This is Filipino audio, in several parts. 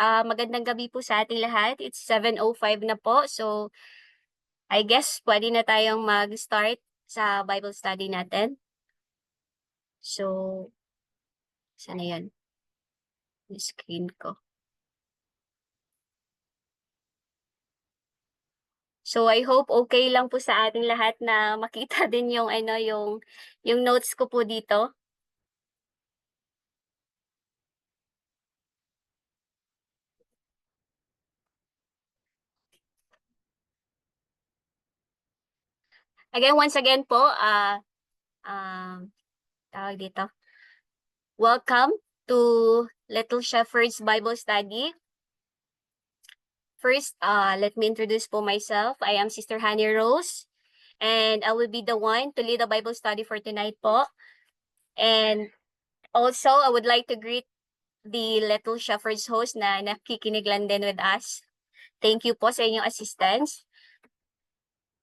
Magandang gabi po sa ating lahat. It's 7:05 na po. So, I guess pwede na tayong mag-start sa Bible study natin. So, saan na yan? Yung screen ko. So, I hope okay lang po sa ating lahat na makita din yung yung notes ko po dito. Again, once again po, tawag dito. Welcome to Little Shepherd's Bible Study. First, let me introduce po myself. I am Sister Honey Rose, and I will be the one to lead the Bible study for tonight po. And also, I would like to greet the Little Shepherd's host na nakikinig lang din with us. Thank you po sa inyong assistance.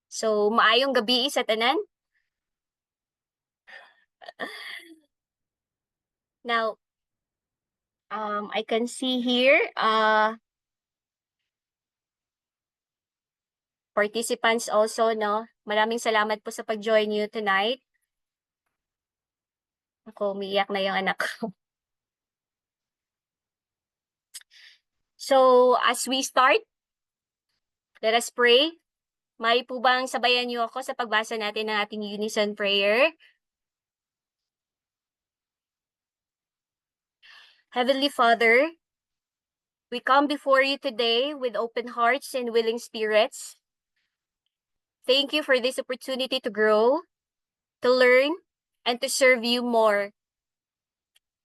So, maayong gabi sa tanan. Now, I can see here, participants also, no? Maraming salamat po sa pag-join you tonight. Ako, umiiyak na yung anak ko. So, as we start, let us pray. May po bang sabayan niyo ako sa pagbasa natin ng ating unison prayer? Heavenly Father, we come before you today with open hearts and willing spirits. Thank you for this opportunity to grow, to learn, and to serve you more.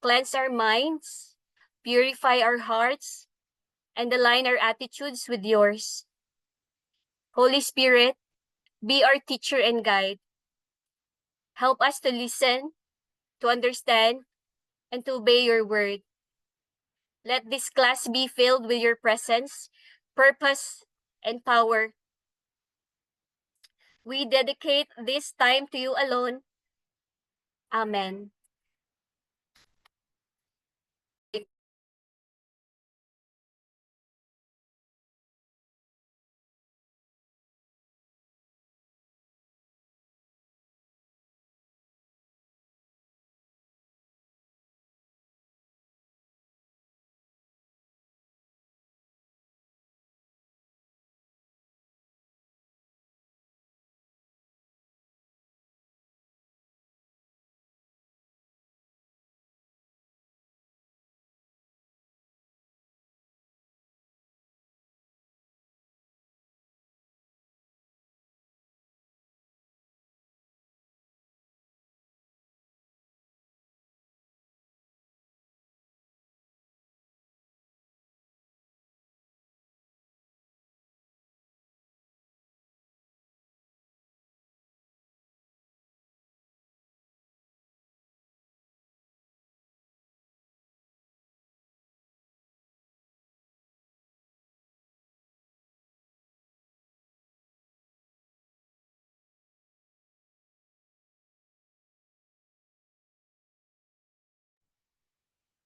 Cleanse our minds, purify our hearts, and align our attitudes with yours. Holy Spirit, be our teacher and guide. Help us to listen, to understand, and to obey your word. Let this class be filled with your presence, purpose, and power. We dedicate this time to you alone. Amen.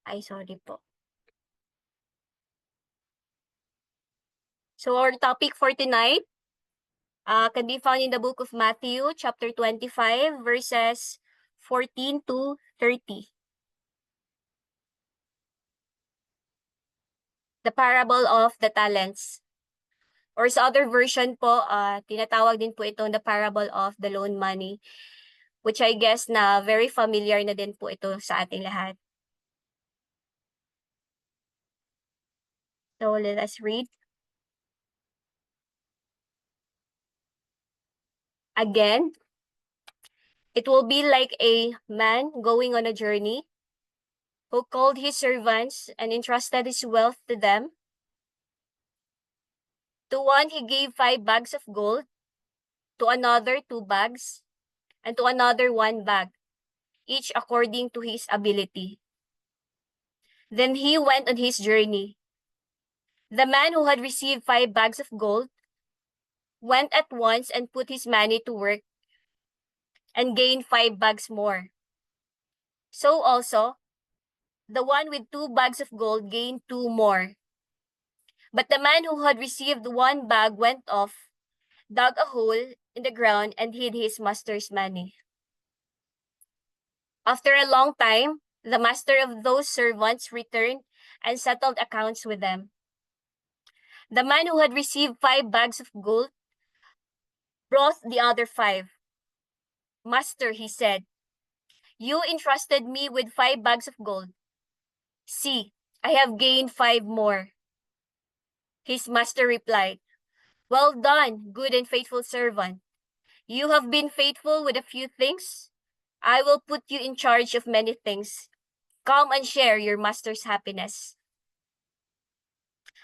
Ay, sorry po. So our topic for tonight can be found in the book of Matthew, chapter 25, verses 14 to 30. The parable of the talents. Or sa other version po, tinatawag din po itong the parable of the loan money, which I guess na very familiar na din po ito sa ating lahat. So let us read. Again, it will be like a man going on a journey who called his servants and entrusted his wealth to them. To one he gave 5 bags of gold, to another 2 bags, and to another 1 bag, each according to his ability. Then he went on his journey. The man who had received 5 bags of gold went at once and put his money to work and gained 5 bags more. So also, the one with 2 bags of gold gained 2 more. But the man who had received one bag went off, dug a hole in the ground, and hid his master's money. After a long time, the master of those servants returned and settled accounts with them. The man who had received 5 bags of gold brought the other 5. Master, he said, you entrusted me with 5 bags of gold. See, I have gained 5 more. His master replied, well done, good and faithful servant. You have been faithful with a few things. I will put you in charge of many things. Come and share your master's happiness.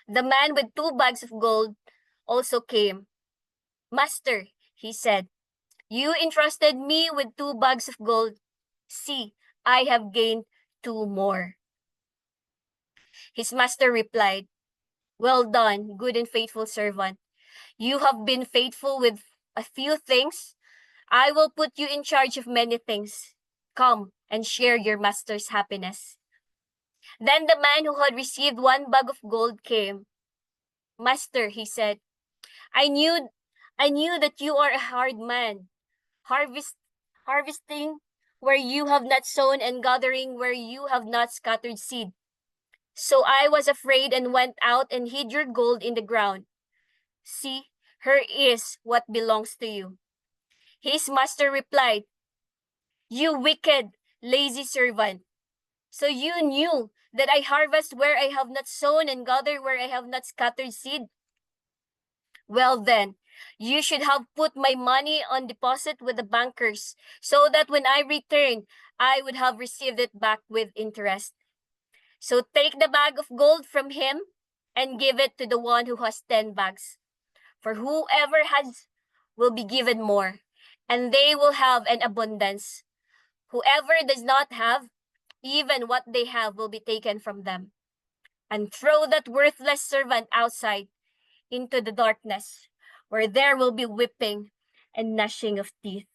The man with 2 bags of gold also came. Master, he said, you entrusted me with 2 bags of gold. See, I have gained 2 more. His master replied, well done, good and faithful servant. You have been faithful with a few things. I will put you in charge of many things. Come and share your master's happiness. Then the man who had received 1 bag of gold came. Master, he said, I knew that you are a hard man, harvesting where you have not sown and gathering where you have not scattered seed. So I was afraid and went out and hid your gold in the ground. See, here is what belongs to you. His master replied, you wicked, lazy servant. So you knew that I harvest where I have not sown and gather where I have not scattered seed? Well then, you should have put my money on deposit with the bankers, so that when I return, I would have received it back with interest. So take the bag of gold from him and give it to the one who has 10 bags. For whoever has will be given more, and they will have an abundance. Whoever does not have, even what they have will be taken from them. And throw that worthless servant outside into the darkness, where there will be weeping and gnashing of teeth.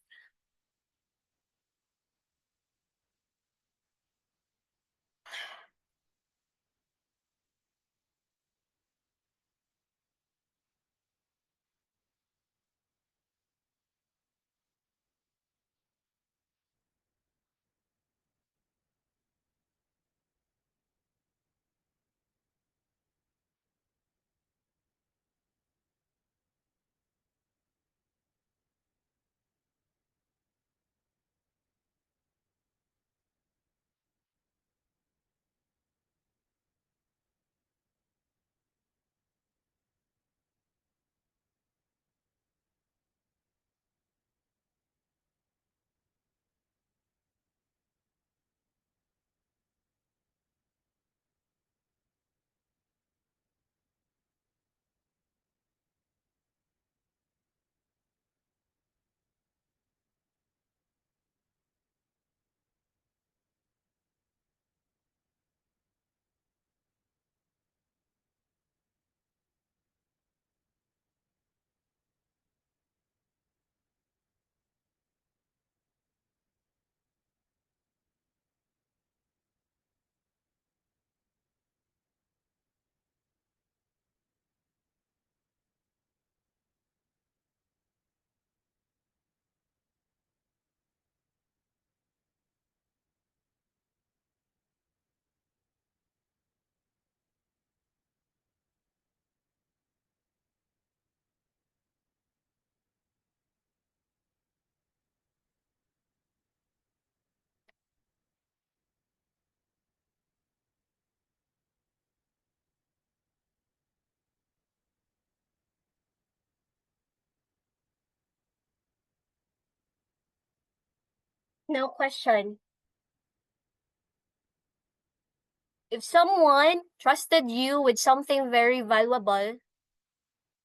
Now question, if someone trusted you with something very valuable,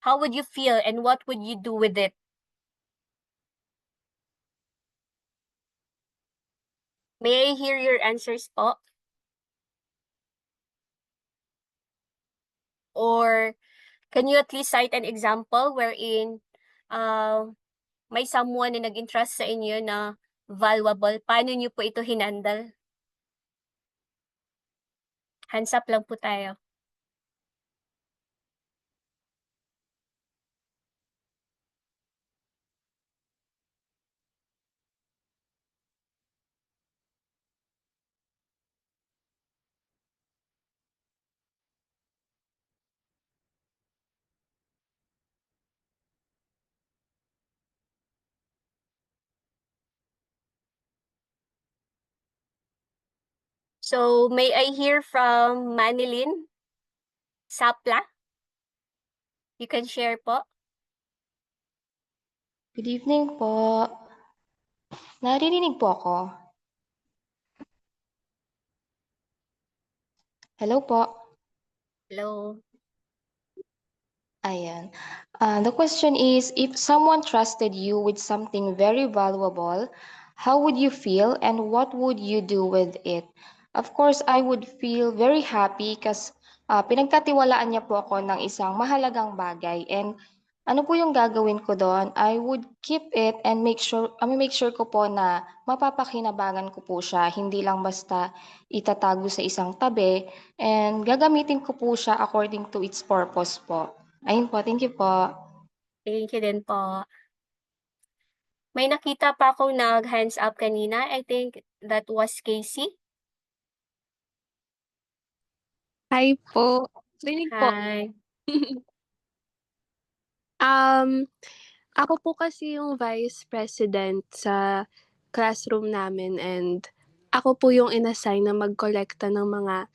how would you feel and what would you do with it? May I hear your answers po? Or can you at least cite an example wherein uh, may someone na nag-entrust sa inyo na valuable? Paano niyo po ito hinandle? Hands up lang po tayo. So may I hear from Manilyn Sapla? You can share po. Good evening po. Naririnig po ako? Hello po. Hello. Ayan. The question is, if someone trusted you with something very valuable, how would you feel and what would you do with it? Of course, I would feel very happy kasi pinagkatiwalaan niya po ako ng isang mahalagang bagay. And ano po yung gagawin ko doon? I would keep it and make sure ko po na mapapakinabangan ko po siya. Hindi lang basta itatago sa isang tabi. And gagamitin ko po siya according to its purpose po. Ayun po, thank you po. Thank you din po. May nakita pa akong nag-hands up kanina. I think that was Casey. Hi po. Rinig po. Hi. Um, Ako po kasi yung vice president sa classroom namin and ako po yung inassign na magkolekta ng mga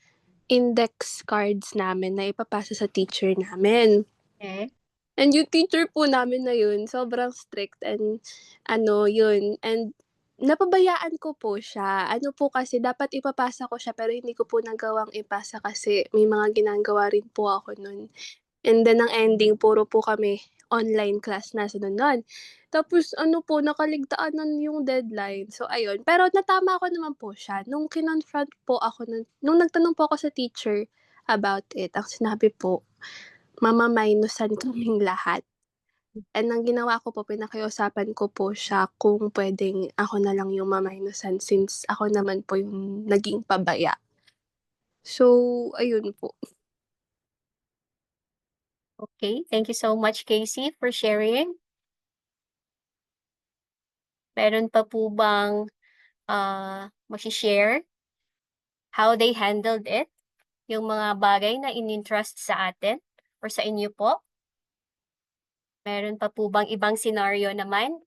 index cards namin na ipapasa sa teacher namin. Okay. And yung teacher po namin na yun, sobrang strict and yun. And napabayaan ko po siya. Ano po kasi, dapat ipapasa ko siya pero hindi ko po nagawang ipasa kasi may mga ginagawa rin po ako nun. And then ang ending, puro po kami online class na sunod nun. Tapos nakaligtaan yung deadline. So ayun, pero natama ko naman po siya. Nung kinonfront po ako, nung nagtanong po ako sa teacher about it, ang sinabi po, mama-minusan kaming lahat. And ang ginawa ko po, pinakiusapan ko po siya kung pwedeng ako na lang yung maminusan since ako naman po yung naging pabaya. So, ayun po. Okay. Thank you so much, Casey, for sharing. Meron pa po bang mag-share how they handled it? Yung mga bagay na in-entrust sa atin or sa inyo po? Meron pa po bang ibang scenario naman?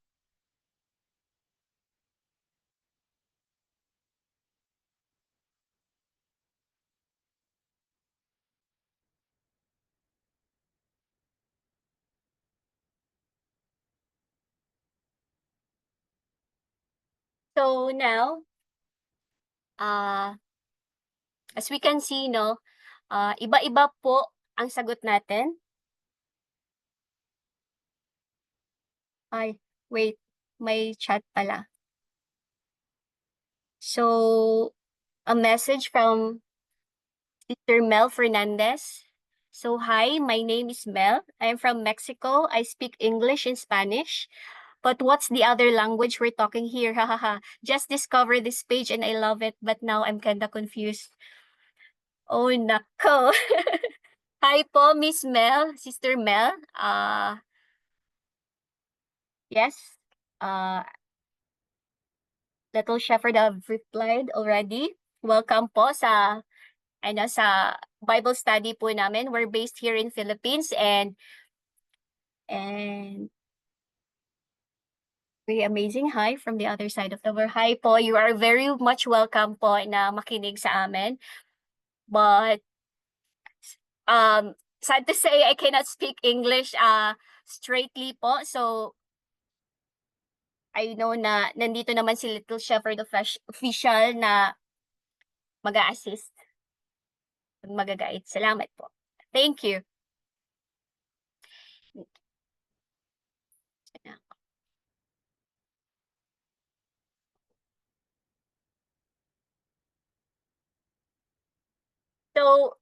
So now, as we can see, no, iba-iba po ang sagot natin. Ay, wait, may chat pala. So, a message from Mr. Mel Fernandez. So, hi, my name is Mel. I'm from Mexico. I speak English and Spanish. But what's the other language we're talking here? Hahaha. Just discovered this page and I love it, but now I'm kinda confused. Oh, nako. Hi po, Miss Mel, Sister Mel. Yes. Little Shepherd have replied already. Welcome po sa sa Bible study po namin. We're based here in Philippines and very amazing. Hi from the other side of the world. Hi po, you are very much welcome po na makinig sa amin. But sad to say I cannot speak English straightly po. So I know na nandito naman si Little Shepherd official na mag-a-assist. Magagait. Salamat po. Thank you. So,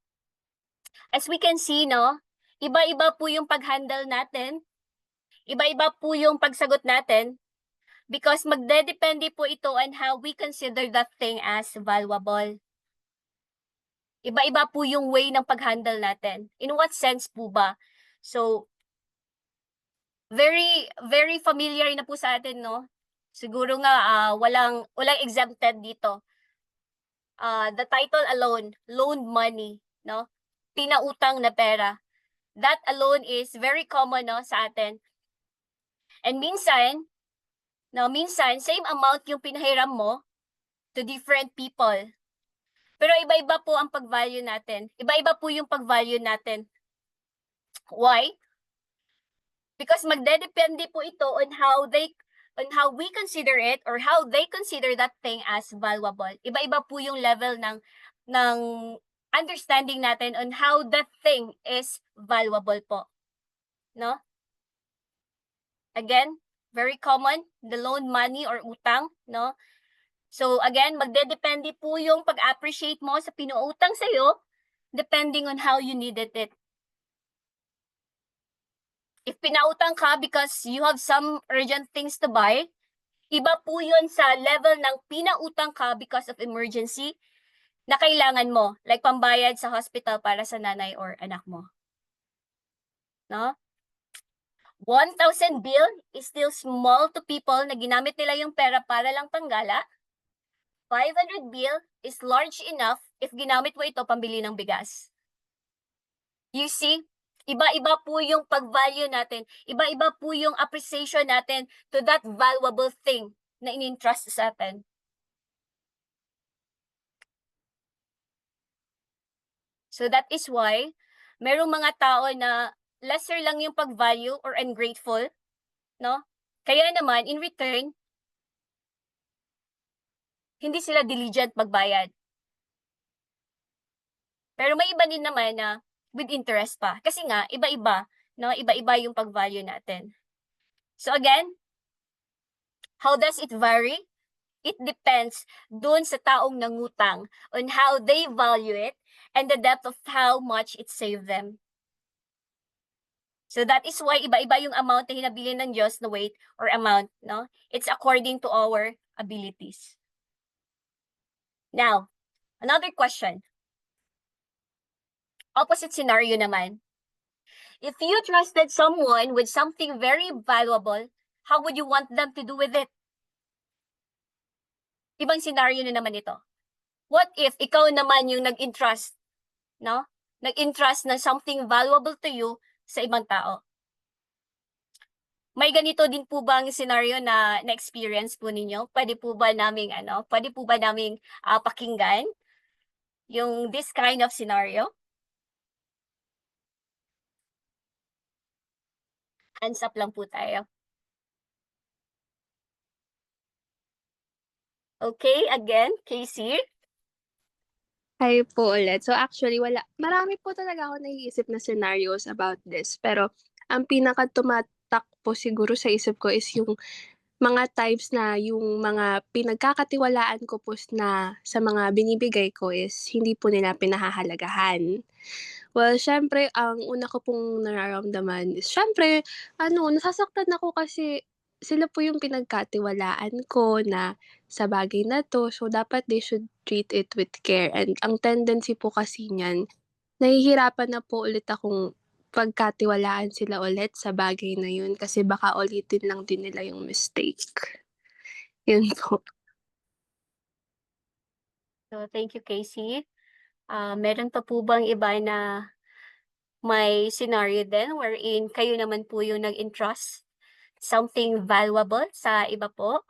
as we can see, no, iba-iba po yung pag-handle natin. Iba-iba po yung pagsagot natin because magdedepende po ito on how we consider that thing as valuable. Iba-iba po yung way ng pag-handle natin. In what sense po ba? So, very, very familiar na po sa atin, no? Siguro nga, walang exempted dito. The title alone, loaned money, no? Pinautang na pera. That alone is very common, no, sa atin. And minsan, same amount yung pinahiram mo to different people. Pero iba-iba po ang pag-value natin. Iba-iba po yung pag-value natin. Why? Because magdedepende po ito on how we consider it or how they consider that thing as valuable. Iba-iba po yung level ng understanding natin on how that thing is valuable po. No? Again, very common, the loan money or utang, no? So again, magdedepende po yung pag-appreciate mo sa pinuutang sa'yo depending on how you needed it. If pinautang ka because you have some urgent things to buy, iba po yun sa level ng pinautang ka because of emergency na kailangan mo, like pambayad sa hospital para sa nanay or anak mo. No? 1,000 bill is still small to people na ginamit nila yung pera para lang panggala. 500 bill is large enough if ginamit mo ito pambili ng bigas. You see, iba-iba po yung pag-value natin. Iba-iba po yung appreciation natin to that valuable thing na in-entrust sa atin. So that is why merong mga tao na lesser lang yung pag-value or ungrateful, no? Kaya naman, in return, hindi sila diligent magbayad. Pero may iba din naman na with interest pa. Kasi nga, iba-iba, no? Iba-iba yung pag-value natin. So again, how does it vary? It depends dun sa taong nangutang on how they value it and the depth of how much it saved them. So that is why iba-iba yung amount na hinabili ng Diyos na weight or amount, no? It's according to our abilities. Now, another question. Opposite scenario naman. If you trusted someone with something very valuable, how would you want them to do with it? Ibang scenario na naman ito. What if ikaw naman yung nag-entrust, no? Nag-entrust na something valuable to you sa ibang tao? May ganito din po bang scenario na na-experience po ninyo? Pwede po ba naming pakinggan yung this kind of scenario? Hands up lang po tayo. Okay, again, Casey. Hi po ulit. So actually, marami po talaga ako naiisip na scenarios about this. Pero ang pinaka-tumatak po siguro sa isip ko is yung mga times na yung mga pinagkakatiwalaan ko po na sa mga binibigay ko is hindi po nila pinahahalagahan. Well, siyempre, ang una ko pong nararamdaman is siyempre, nasasaktan ako kasi sila po yung pinagkatiwalaan ko na sa bagay na 'to, so dapat they should treat it with care and ang tendency po kasi niyan, nahihirapan na po ulit akong pagkatiwalaan sila ulit sa bagay na yun kasi baka ulitin lang din nila yung mistake. Yun po. So, thank you, Casey. Meron pa po bang iba na may scenario din wherein kayo naman po yung nag-entrust something valuable sa iba po?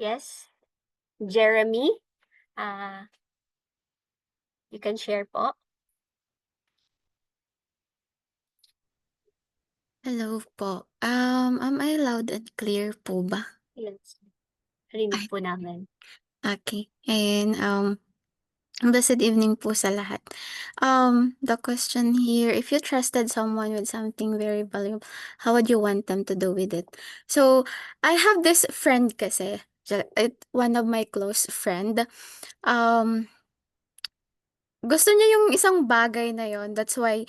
Yes? Jeremy? You can share po. Hello po. Am I loud and clear po ba? Yes. Rinig po namin. Okay. And blessed evening po sa lahat. The question here, if you trusted someone with something very valuable, how would you want them to do with it? So, I have this friend kasi, one of my close friend. Gusto niya yung isang bagay na yon. That's why,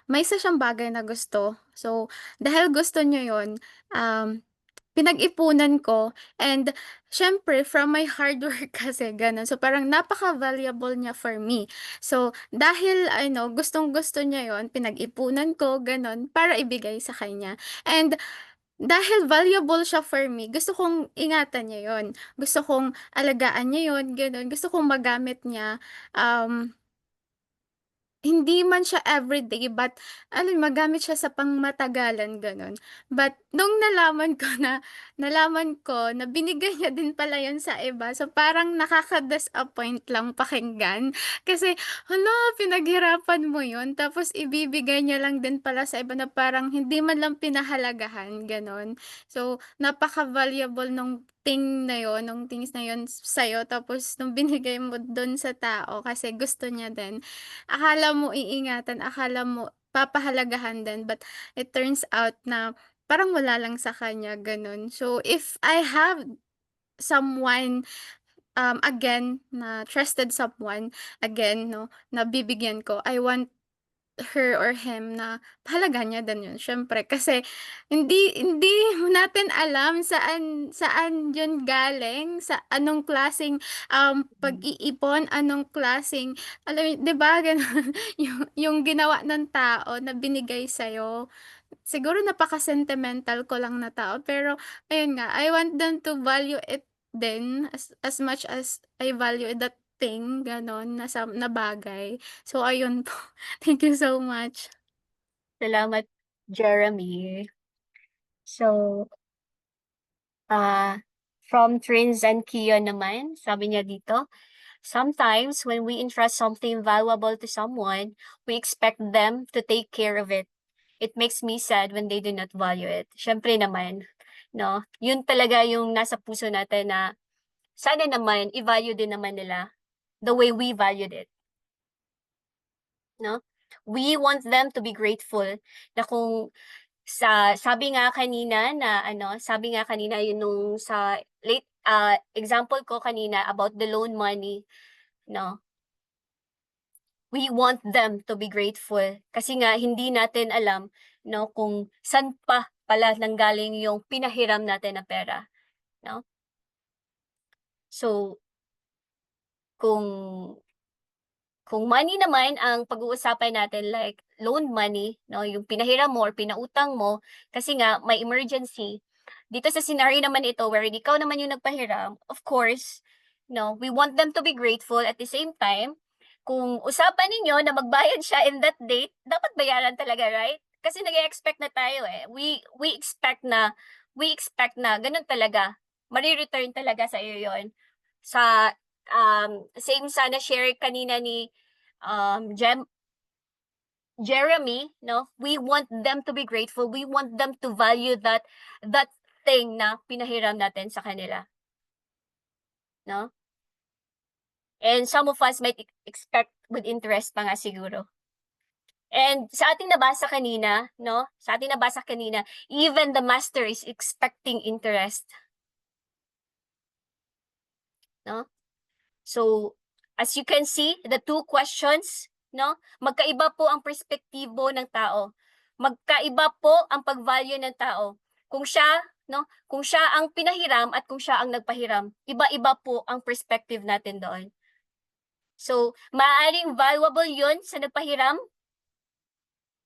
may isa siyang bagay na gusto. So, dahil gusto niya yon, pinag-ipunan ko and siyempre from my hard work kasi gano'n. So parang napaka-valuable niya for me. So dahil gustong-gusto niya 'yon, pinag-ipunan ko gano'n para ibigay sa kanya. And dahil valuable siya for me, gusto kong ingatan niya 'yon. Gusto kong alagaan niya 'yon, gano'n. Gusto kong magamit niya. hindi man siya everyday but ano magamit siya sa pangmatagalan gano'n. But nung nalaman ko na binigay niya din pala 'yun sa iba, so parang nakaka-disappoint lang pakinggan. Kasi, hala pinaghirapan mo 'yun tapos ibibigay niya lang din pala sa iba na parang hindi man lang pinahalagahan, gano'n. So, napaka-valuable nung nung things na 'yun sa'yo tapos nung binigay mo dun sa tao kasi gusto niya din. Akala mo iingatan, akala mo papahalagahan din, but it turns out na parang wala lang sa kanya, gano'n. So, if I have someone, again na trusted someone, again 'no, na bibigyan ko, I want her or him na pahalagahan niya din 'yun siyempre kasi hindi natin alam saan 'yun galing, sa anong klaseng, pag-iipon, anong klaseng alam mo 'di ba gano'n yung ginawa ng tao na binigay sa'yo. Siguro napaka-sentimental ko lang na tao pero ayun nga, I want them to value it din as much as I value that thing gano'n na bagay. So ayun po. Thank you so much. Salamat, Jeremy. So, from Trins and Kia naman, sabi niya dito, sometimes when we entrust something valuable to someone, we expect them to take care of it. It makes me sad when they do not value it. Siyempre naman, no? Yun talaga yung nasa puso natin na sana naman i-value din naman nila the way we valued it, no? We want them to be grateful na kung sabi nga kanina na sabi nga kanina yun nung sa example ko kanina about the loan money, no? We want them to be grateful kasi nga hindi natin alam, no, kung saan pa pala nanggaling yung pinahiram natin na pera, no? So, kung kung money naman ang pag-uusapan natin like loan money, no, yung pinahiram mo or pinautang mo kasi nga may emergency. Dito sa scenario naman ito wherein ikaw naman yung nagpahiram, of course, no, we want them to be grateful at the same time. Kung usapan ninyo na magbayad siya in that date, dapat bayaran talaga, right? Kasi nag-expect na tayo eh. We expect na ganun talaga. Mari-return talaga sa iyo 'yon. Sa same sana share kanina ni Jeremy, no? We want them to be grateful. We want them to value that thing na pinahiram natin sa kanila. No? And some of us might expect with interest pa nga siguro. And sa ating nabasa kanina, no? Sa ating nabasa kanina, even the master is expecting interest. No? So, as you can see, the two questions, no? Magkaiba po ang perspektibo ng tao. Magkaiba po ang pag-value ng tao. Kung siya, no, kung siya ang pinahiram at kung siya ang nagpahiram, iba-iba po ang perspective natin doon. So, maaaring valuable 'yon sa nagpahiram,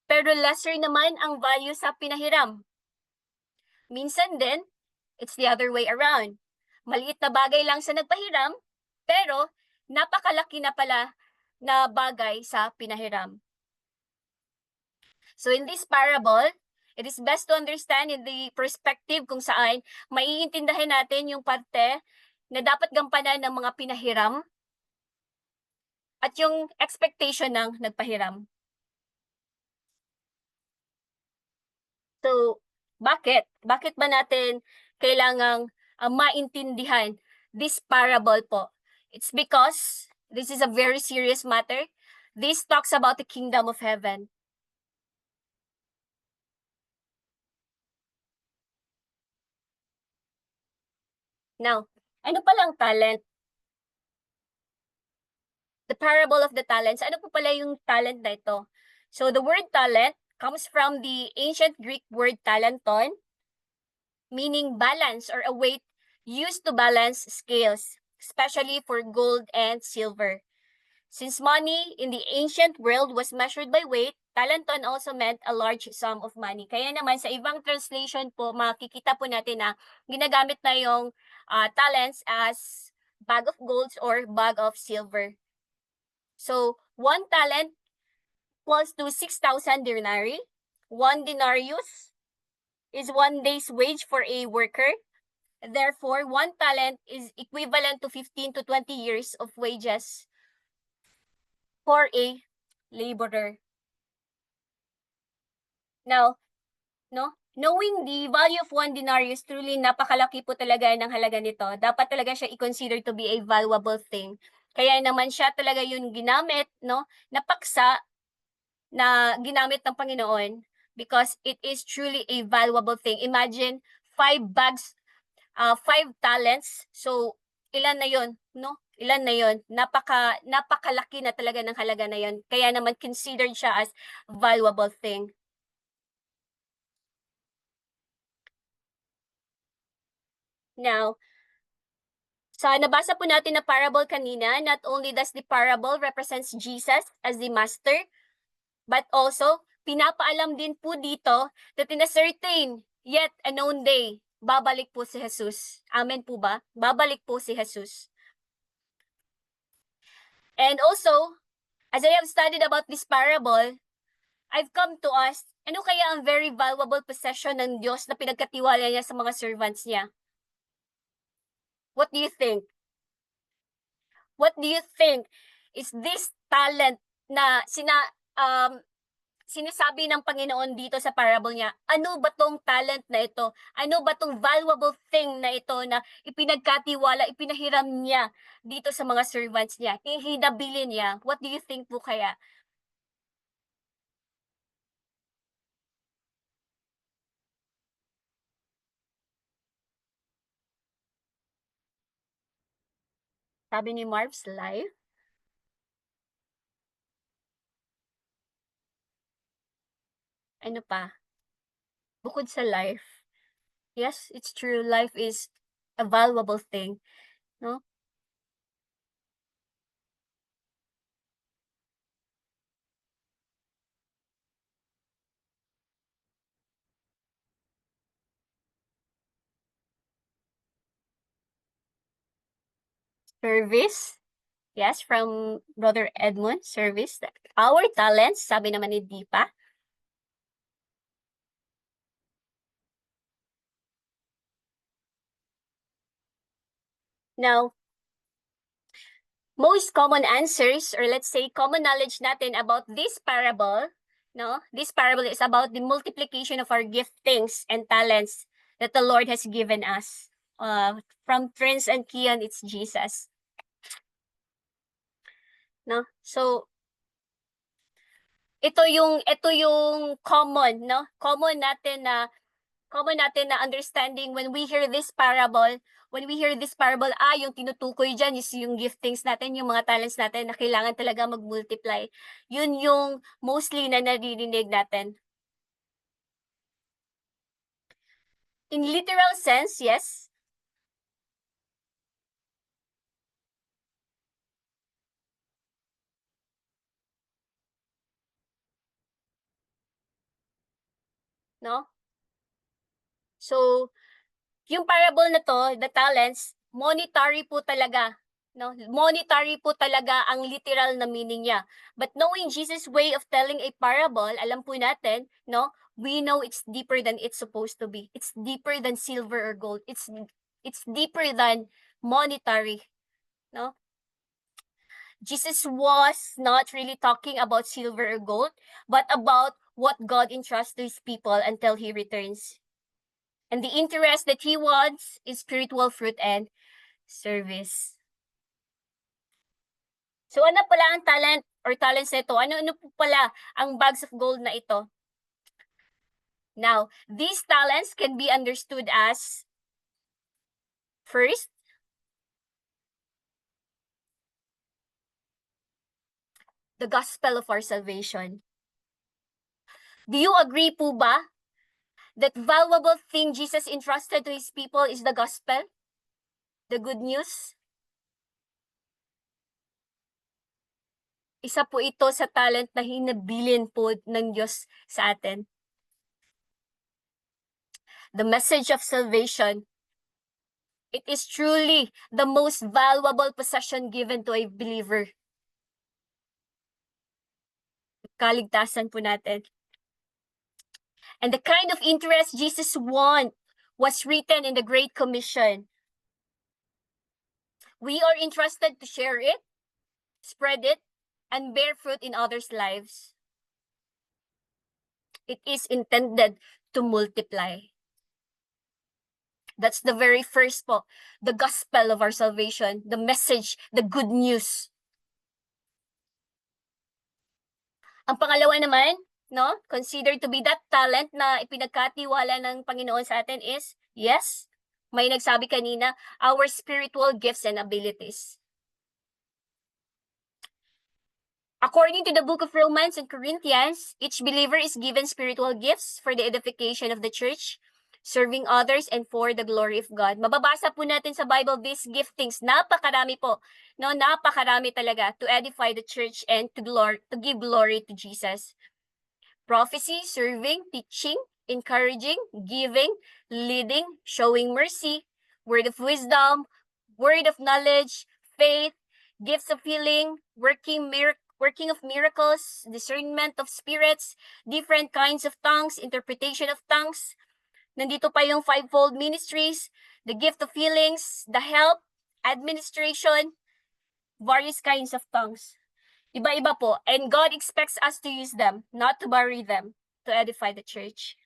pero lesser naman ang value sa pinahiram. Minsan din, it's the other way around. Maliit na bagay lang sa nagpahiram, pero napakalaki na pala na bagay sa pinahiram. So in this parable, it is best to understand in the perspective kung saan maiintindihan natin yung parte na dapat gampanan ng mga pinahiram at yung expectation ng nagpahiram. So, bakit? Bakit ba natin kailangang maintindihan this parable po? It's because this is a very serious matter. This talks about the kingdom of heaven. Now, ano palang talent? The parable of the talents. Ano po pala yung talent na ito? So, the word talent comes from the ancient Greek word talenton, meaning balance or a weight used to balance scales, especially for gold and silver. Since money in the ancient world was measured by weight, talenton also meant a large sum of money. Kaya naman sa ibang translation po, makikita po natin na ginagamit na yung talents as bag of gold or bag of silver. So, one talent equals to 6,000 denarii. 1 denarius is 1 day's wage for a worker. Therefore, 1 talent is equivalent to 15 to 20 years of wages for a laborer. Now, knowing the value of 1 denarius, truly napakalaki po talaga ng halaga nito. Dapat talaga siya i-consider to be a valuable thing. Kaya naman siya talaga yung ginamit, na paksa na ginamit ng Panginoon because it is truly a valuable thing. Imagine 5 talents. So, ilan na yon, Ilan na yon? Napakalaki na talaga ng halaga na yon. Kaya naman considered siya as valuable thing. Now, sa nabasa po natin na parable kanina, not only does the parable represents Jesus as the master, but also pinapaalam din po dito that in a certain yet unknown day, babalik po si Jesus. Amen po ba? Babalik po si Jesus. And also, as I have studied about this parable, I've come to ask, ano kaya ang very valuable possession ng Diyos na pinagkatiwala niya sa mga servants niya? What do you think? What do you think is this talent na sinasabi ng Panginoon dito sa parable niya? Ano ba tong talent na ito? Ano ba tong valuable thing na ito na ipinagkatiwala, ipinahiram niya dito sa mga servants niya? Hinabili niya. What do you think po kaya? Sabi ni Marv's life. Ano pa? Bukod sa life. Yes, it's true. Life is a valuable thing, no? Service. Yes, from Brother Edmund, service. Our talents, sabi naman ni Deepa. Now, most common answers, or let's say common knowledge natin about this parable, this parable is about the multiplication of our giftings and talents that the Lord has given us. From Prince and Kian, it's Jesus. So, ito yung common, common natin na understanding when we hear this parable. When we hear this parable, yung tinutukoy dyan is yung giftings natin, yung mga talents natin na kailangan talaga mag-multiply. Yun yung mostly na naririnig natin. In literal sense, yes. So, yung parable na to, the talents, monetary po talaga. Monetary po talaga ang literal na meaning niya. But knowing Jesus' way of telling a parable, alam po natin, we know it's deeper than it's supposed to be. It's deeper than silver or gold. It's deeper than monetary. Jesus was not really talking about silver or gold, but about what God entrusts to his people until he returns. And the interest that he wants is spiritual fruit and service. So ano pala ang talent or talents nito? Ano po pala ang bags of gold na ito? Now, these talents can be understood as, first, the gospel of our salvation. Do you agree po ba that valuable thing Jesus entrusted to his people is the gospel? The good news? Isa po ito sa talent na hinabilin po ng Diyos sa atin. The message of salvation. It is truly the most valuable possession given to a believer. kaligtasan po natin. And the kind of interest Jesus wants was written in the Great Commission. We are entrusted to share it, spread it, and bear fruit in others' lives. It is intended to multiply. That's the very first po, the gospel of our salvation, the message, the good news. Ang pangalawa naman, no, considered to be that talent na ipinagkatiwala ng Panginoon sa atin is, yes, may nagsabi kanina, our spiritual gifts and abilities. According to the book of Romans and Corinthians, each believer is given spiritual gifts for the edification of the church, serving others, and for the glory of God. Mababasa po natin sa Bible these giftings. Napakarami po. No, napakarami talaga to edify the church and to give glory to Jesus. Prophecy, serving, teaching, encouraging, giving, leading, showing mercy, word of wisdom, word of knowledge, faith, gifts of healing, working of miracles, discernment of spirits, different kinds of tongues, interpretation of tongues. Nandito pa yung fivefold ministries, the gift of healings, the help, administration, various kinds of tongues. Iba-iba po. And God expects us to use them, not to bury them, to edify the church.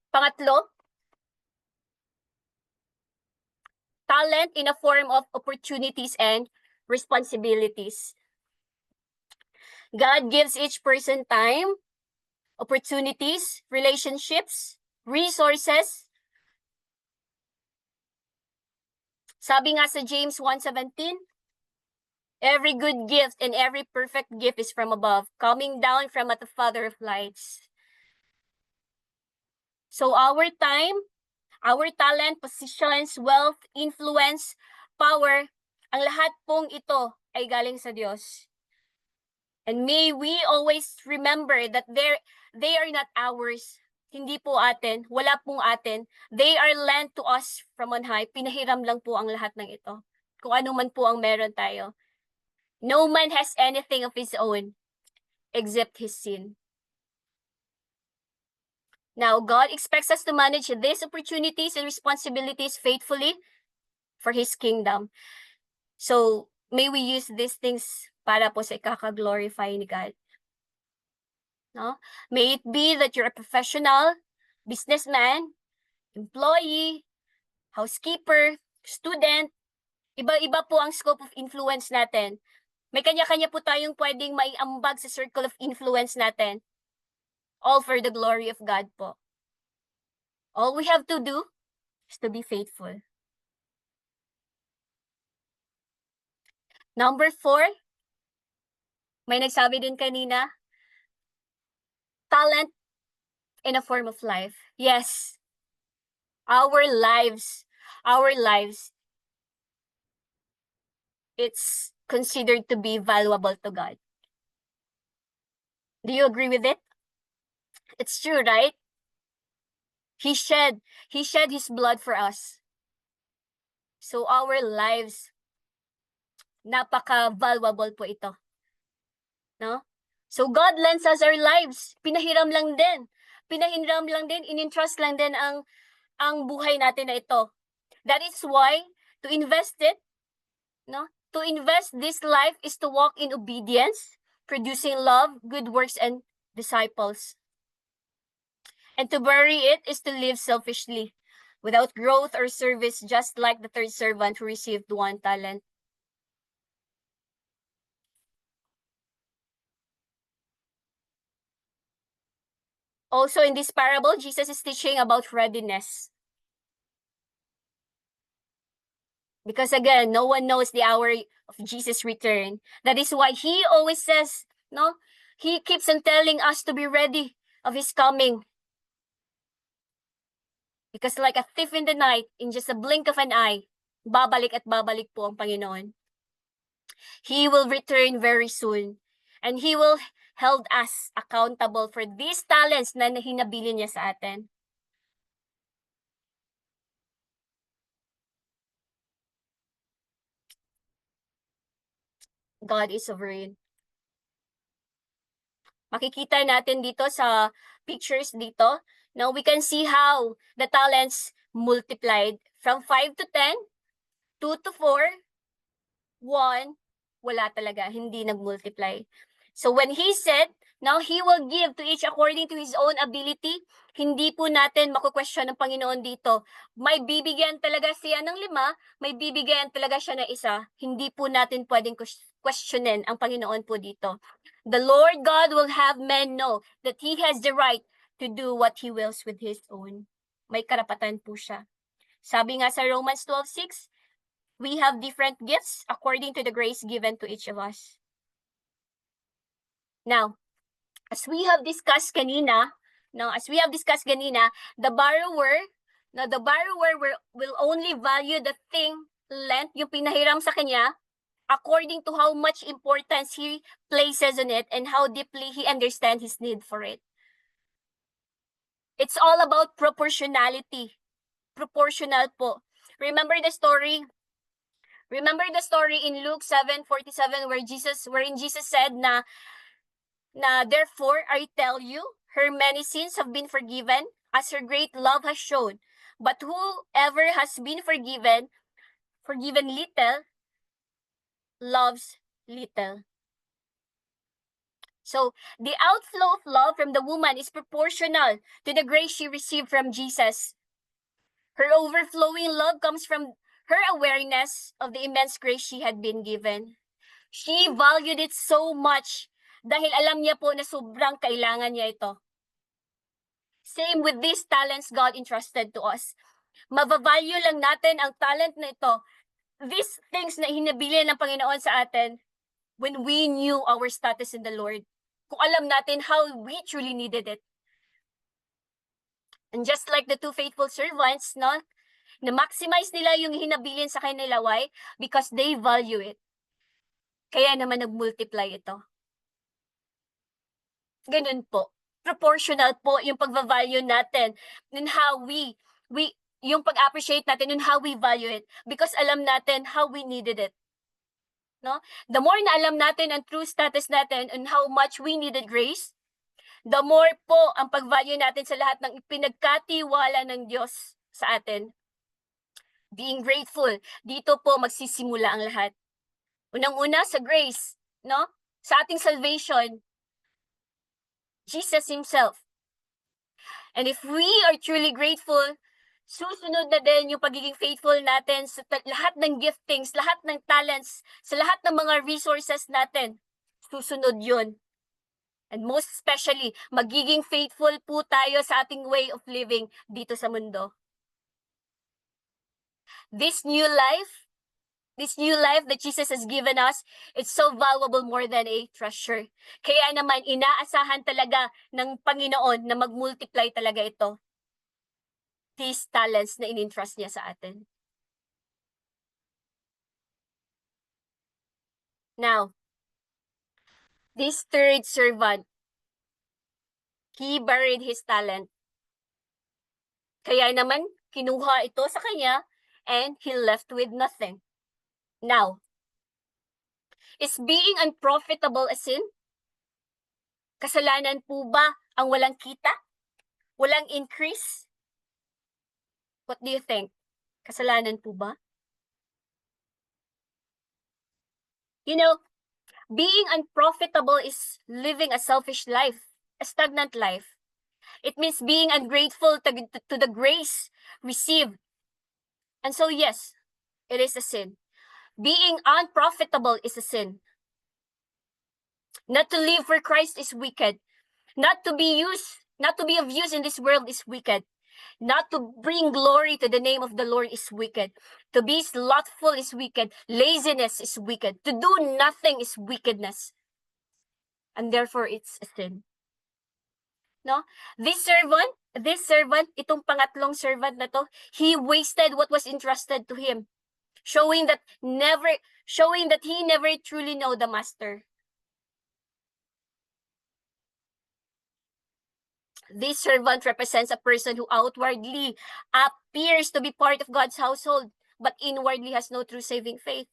Pangatlo, talent in a form of opportunities and responsibilities. God gives each person time, opportunities, relationships, resources. Sabi nga sa James 1:17, every good gift and every perfect gift is from above, coming down from the Father of lights. So our time, our talent, positions, wealth, influence, power, ang lahat pong ito ay galing sa Diyos. And may we always remember that they are not ours. Hindi po atin, wala pong atin. They are lent to us from on high. Pinahiram lang po ang lahat ng ito. Kung ano man po ang meron tayo. No man has anything of his own except his sin. Now, God expects us to manage these opportunities and responsibilities faithfully for His kingdom. So, may we use these things para po sa ikaka-glorify ni God. No? May it be that you're a professional, businessman, employee, housekeeper, student, iba-iba po ang scope of influence natin. May kanya-kanya po tayong pwedeng maiambag sa circle of influence natin. All for the glory of God po. All we have to do is to be faithful. Number 4, may nagsabi din kanina, talent in a form of life. Yes, our lives, it's considered to be valuable to God. Do you agree with it? It's true, right? He shed His blood for us. So our lives, napaka-valuable po ito. No? So God lends us our lives. Pinahiram lang din, in-entrust lang din ang buhay natin na ito. That is why to invest it, no? To invest this life is to walk in obedience, producing love, good works, and disciples. And to bury it is to live selfishly, without growth or service, just like the third servant who received 1 talent. Also, in this parable, Jesus is teaching about readiness. Because again, no one knows the hour of Jesus' return. That is why He always says, no? He keeps on telling us to be ready of His coming. Because like a thief in the night, in just a blink of an eye, babalik at babalik po ang Panginoon. He will return very soon. And He will hold us accountable for these talents na hinabili niya sa atin. God is sovereign. Makikita natin dito sa pictures dito. Now we can see how the talents multiplied from 5 to 10, 2 to 4, 1, wala talaga, hindi nag-multiply. So when he said, now he will give to each according to his own ability, hindi po natin maku-question ng Panginoon dito. May bibigyan talaga siya ng 5, may bibigyan talaga siya ng 1. Hindi po natin pwedeng questionin ang Panginoon po dito. The Lord God will have men know that he has the right to do what he wills with his own. May karapatan po siya. Sabi nga sa Romans 12:6, we have different gifts according to the grace given to each of us. Now, as we have discussed kanina, the borrower will only value the thing lent, yung pinahiram sa kanya, according to how much importance he places on it and how deeply he understands his need for it. It's all about proportionality. Proportional po. Remember the story in Luke 7:47 wherein Jesus said na therefore I tell you, her many sins have been forgiven as her great love has shown. But whoever has been forgiven little, loves little. So the outflow of love from the woman is proportional to the grace she received from Jesus. Her overflowing love comes from her awareness of the immense grace she had been given. She valued it so much dahil alam niya po na sobrang kailangan niya ito. Same with these talents God entrusted to us. Mabavalue lang natin ang talent na ito, these things na hinabili ng Panginoon sa atin, when we knew our status in the Lord. Kung alam natin how we truly needed it. And just like the 2 faithful servants, no, na-maximize nila yung hinabilin sa kanila. Why? Because they value it. Kaya naman nag-multiply ito. Ganun po. Proportional po yung pag-value natin and how we yung pag-appreciate natin and how we value it because alam natin how we needed it. No? The more na alam natin ang true status natin and how much we needed grace, the more po ang pag-value natin sa lahat ng ipinagkatiwala ng Diyos sa atin. Being grateful, dito po magsisimula ang lahat. Unang-una sa grace, no? Sa ating salvation, Jesus Himself. And if we are truly grateful, susunod na din yung pagiging faithful natin sa lahat ng giftings, lahat ng talents, sa lahat ng mga resources natin. Susunod yun. And most especially, magiging faithful po tayo sa ating way of living dito sa mundo. This new life that Jesus has given us, it's so valuable more than a treasure. Kaya naman, inaasahan talaga ng Panginoon na mag-multiply talaga ito. These talents na in-entrust niya sa atin. Now, this third servant, he buried his talent. Kaya naman, kinuha ito sa kanya and he left with nothing. Now, is being unprofitable a sin? Kasalanan po ba ang walang kita? Walang increase? What do you think? Kasalanan po ba? You know, being unprofitable is living a selfish life, a stagnant life. It means being ungrateful to the grace received. And so yes, it is a sin. Being unprofitable is a sin. Not to live for Christ is wicked. Not to be of use in this world is wicked. Not to bring glory to the name of the Lord is wicked. To be slothful is wicked. Laziness is wicked. To do nothing is wickedness. And therefore, it's a sin. No? This servant, itong pangatlong servant na to, he wasted what was entrusted to him. Showing that he never truly know the master. This servant represents a person who outwardly appears to be part of God's household, but inwardly has no true saving faith.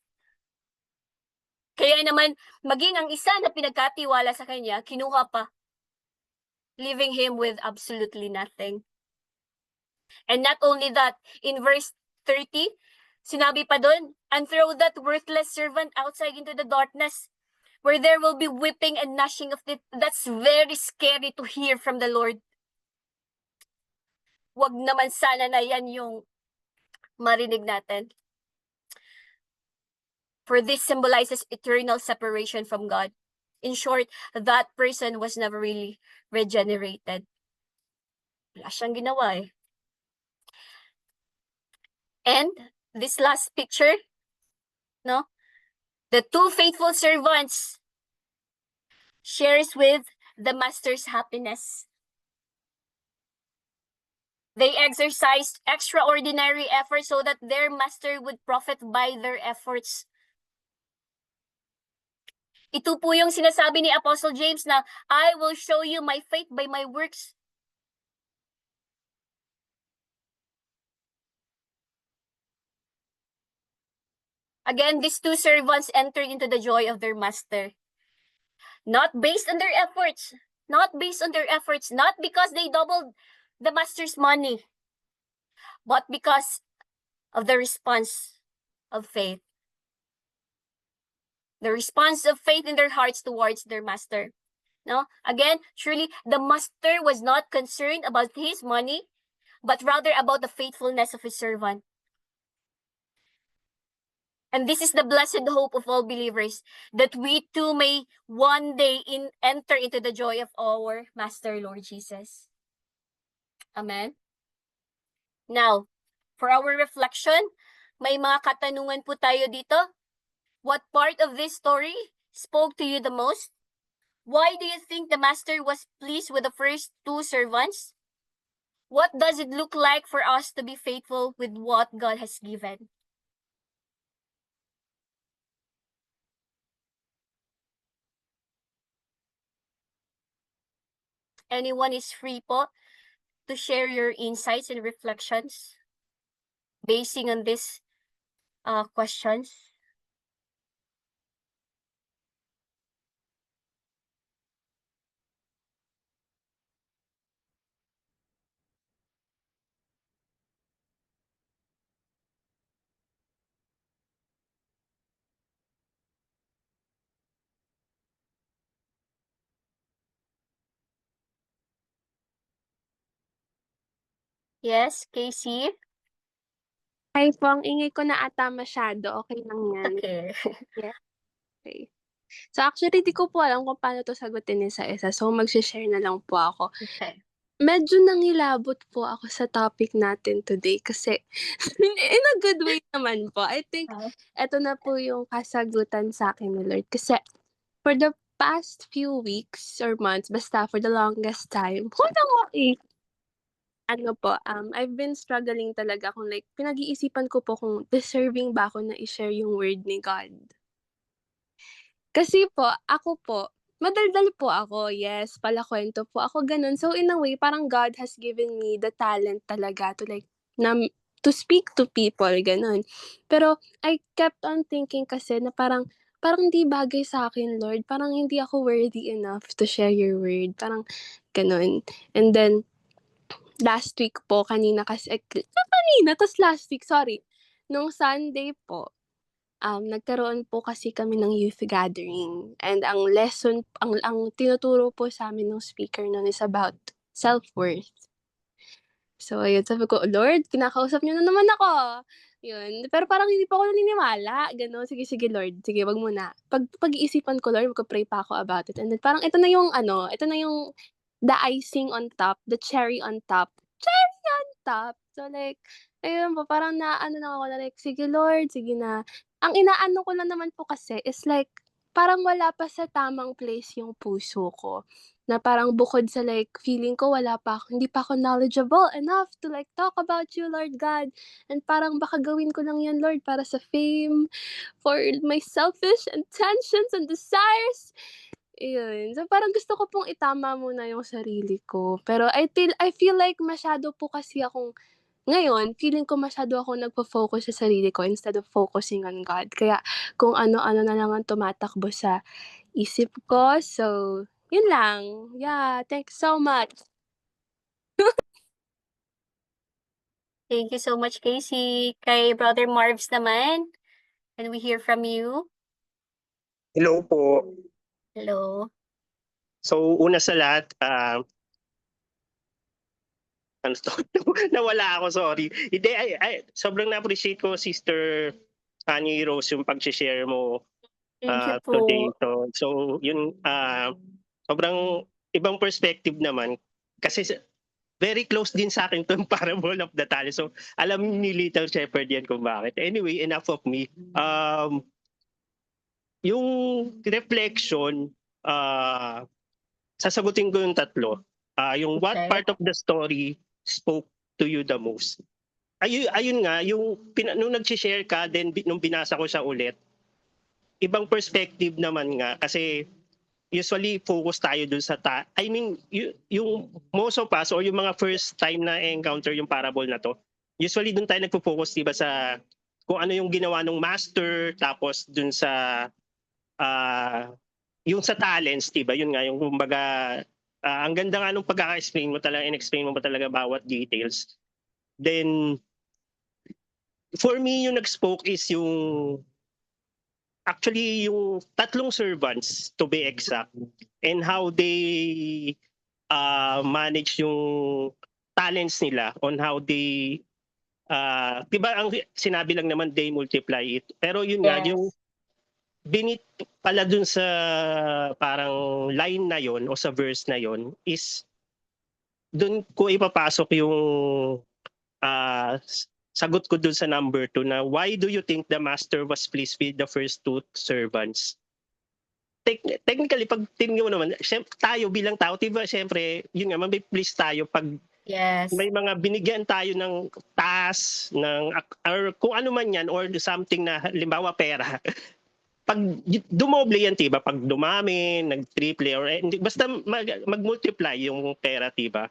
Kaya naman, maging ang isa na pinagkatiwala sa kanya, kinuha pa, leaving him with absolutely nothing. And not only that, in verse 30, sinabi pa doon, and throw that worthless servant outside into the darkness, where there will be whipping and gnashing of teeth. That's very scary to hear from the Lord. Wag naman sana na yan yung marinig natin. For this symbolizes eternal separation from God. In short, that person was never really regenerated. Wala siyang ginawa eh. And this last picture, no? The two faithful servants shares with the master's happiness. They exercised extraordinary effort so that their master would profit by their efforts. Ito po yung sinasabi ni Apostle James na, I will show you my faith by my works. Again, these two servants entered into the joy of their master. Not based on their efforts, not because they doubled the master's money, but because of the response of faith. The response of faith in their hearts towards their master. No? Again, surely the master was not concerned about his money, but rather about the faithfulness of his servant. And this is the blessed hope of all believers, that we too may one day enter into the joy of our Master, Lord Jesus. Amen. Now, for our reflection, may mga katanungan po tayo dito. What part of this story spoke to you the most? Why do you think the master was pleased with the first two servants? What does it look like for us to be faithful with what God has given? Anyone is free po to share your insights and reflections basing on these questions. Yes, Casey? Ay po, ang ingay ko na ata masyado. Okay lang yan. Okay. Okay. So actually, di ko po alam kung paano to sagutin isa-isa. So mag-share na lang po ako. Okay. Medyo nangilabot po ako sa topic natin today kasi in a good way naman po. I think eto na po yung kasagutan sa akin ni Lord. Kasi for the past few weeks or months, basta for the longest time, I've been struggling talaga kung like, pinag-iisipan ko po kung deserving ba ako na i-share yung word ni God. Kasi po, ako po, madaldal po ako, yes, palakwento po ako, ganun. So in a way, parang God has given me the talent talaga to like, to speak to people, ganun. Pero I kept on thinking kasi na parang hindi bagay sa akin, Lord. Parang hindi ako worthy enough to share your word. Parang ganun. And then, last week po, last week, sorry. Nung Sunday po, nagkaroon po kasi kami ng youth gathering. And ang lesson, ang tinuturo po sa amin ng speaker nun is about self-worth. So, ayun, sabi ko, Lord, kinakausap niyo na naman ako. Yun. Pero parang hindi pa ako naniniwala. Gano'n, sige, Lord. Sige, wag muna. Pag-iisipan ko, Lord, magka-pray pa ako about it. And then parang ito na yung the icing on top, the cherry on top. Cherry on top! So, like, ayun po, parang lang ako na like, sige, Lord, sige na. Ang inaano ko lang naman po kasi is like, parang wala pa sa tamang place yung puso ko. Na parang bukod sa like, feeling ko hindi pa ako knowledgeable enough to like talk about you, Lord God. And parang baka gawin ko lang yan, Lord, para sa fame, for my selfish intentions and desires. Ayun. So, parang gusto ko pong itama muna yung sarili ko. Pero I feel like masyado po kasi akong ngayon feeling ko masyado ako nagfo-focus sa sarili ko instead of focusing on God. Kaya kung ano-ano na lang ang tumatakbo sa isip ko. So, yun lang. Yeah, thanks so much. Thank you so much, Casey. Kay Brother Marvs naman, can we hear from you? Hello po. Hello. So, una sa lahat, ano to? Nawala ako, sorry. Hindi, sobrang na-appreciate ko, Sister Annie Rose, yung pag-share mo Thank you today. po. So yun, sobrang ibang perspective naman. Kasi very close din sa akin itong Parable of the Talents. So, alam ni Little Shepherd yan kung bakit. Anyway, enough of me. Yung reflection, sasagutin ko yung tatlo. Yung what Okay. part of the story spoke to you the most? Ayun nga, yung nung nag-share ka, then nung binasa ko siya ulit, ibang perspective naman nga kasi usually focus tayo dun sa yung most of us or yung mga first time na encounter yung parable na to, usually dun tayo nagpo-focus diba sa kung ano yung ginawa ng master, tapos dun sa yung sa talents, diba? Yun nga yung kumbaga ang ganda nga nung pagkaka-explain mo talaga, in-explain mo pa talaga bawat details. Then for me yung nag-spoke is yung actually yung tatlong servants to be exact and how they manage yung talents nila on how they diba ang sinabi lang naman they multiply it, pero yun nga yung Yes. binit pala dun sa parang line na yon o sa verse na yon is dun ko ipapasok yung sagot ko dun sa number 2 na why do you think the master was pleased with the first two servants? Technically, pag tingin mo naman, tayo bilang tao, diba, syempre, yun nga, mabiplease tayo pag Yes. may mga binigyan tayo ng task, or kung ano man yan, or something na, halimbawa, pera. Pag dumoble yan, diba, pag dumami, nag-triple, or basta mag-multiply yung pera, diba?